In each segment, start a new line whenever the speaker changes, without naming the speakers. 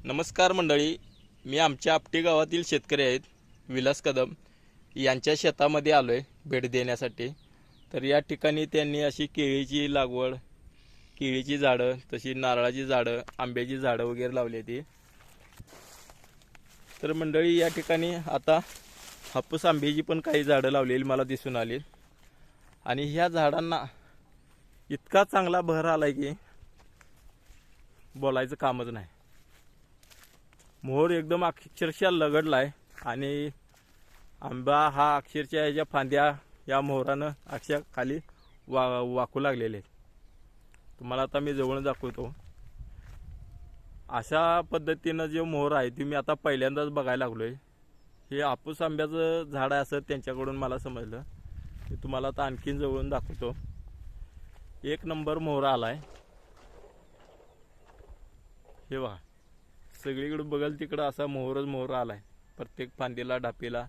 नमस्कार मंडळी, मी आमच्या आपटी गावातील शेतकरी आहेत विलास कदम यांच्या शेतामध्ये आलो आहे भेट देण्यासाठी। तर या ठिकाणी त्यांनी अशी केळीची लागवड, केळीची झाडं, तशी नारळाची झाडं, आंब्याची झाडं वगैरे लावली आहेत। तर मंडळी या ठिकाणी आता हापूस आंब्याची पण काही झाडं लावलेली मला दिसून आली आणि ह्या झाडांना इतका चांगला बहर आलाय की बोलायचं कामच नाही। मोहर एकदम अक्षरशः लगडलाय आणि आंबा हा अक्षरशः याच्या फांद्या या मोहरानं अक्षर खाली वाकू लागलेले आहेत। तुम्हाला आता मी जवळून दाखवतो। अशा पद्धतीनं जे मोहर आहे ते मी आता पहिल्यांदाच बघायला लागलोय। हे हापूस आंब्याचं झाड आहे असं त्यांच्याकडून मला समजलं। ते तुम्हाला आता आणखीन जवळून दाखवतो। एक नंबर मोहर आलाय। हे बघा, सगळीकडे बघल तिकडं असा मोहरच मोहर आलाय। प्रत्येक फांदीला डापीला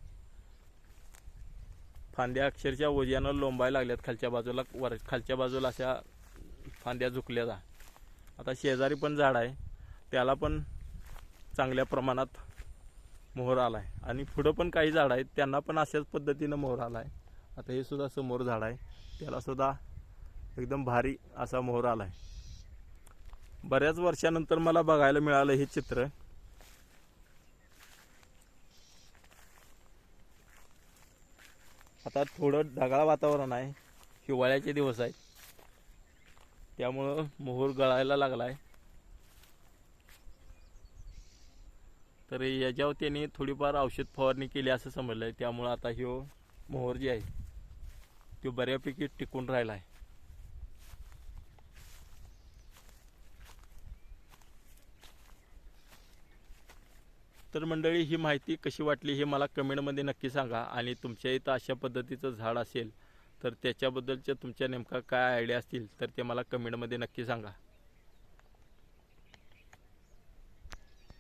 फांद्या अक्षरशः ओझ्यानं लोंबायला लागल्यात। खालच्या बाजूला अशा फांद्या झुकल्या जा। आता शेजारी पण झाड आहे, त्याला पण चांगल्या प्रमाणात मोहर आलाय आणि पुढं पण काही झाड आहेत त्यांना पण अशाच पद्धतीनं मोहर आलाय। आता हे सुद्धा समोर झाड आहे, त्याला सुद्धा एकदम भारी असा मोहर आलाय। बऱ्याच वर्षानंतर मला बघायला मिळालं हे चित्र। आता थोडं ढगाळ वातावरण आहे, हिवाळ्याचे दिवस आहेत, त्यामुळं मोहर गळायला लागलाय। तर याच्यावर त्यांनी थोडीफार औषध फवारणी केली असं समजलंय, त्यामुळं आता ह्यो मोहर जे आहे तो बऱ्यापैकी टिकून राहिला आहे। तर मंडळी, ही माहिती कशी वाटली हे मला कमेंटमध्ये नक्की सांगा आणि तुमच्या इथं अशा पद्धतीचं झाड असेल तर त्याच्याबद्दलच्या तुमच्या नेमका काय आयडिया असतील तर ते मला कमेंटमध्ये नक्की सांगा।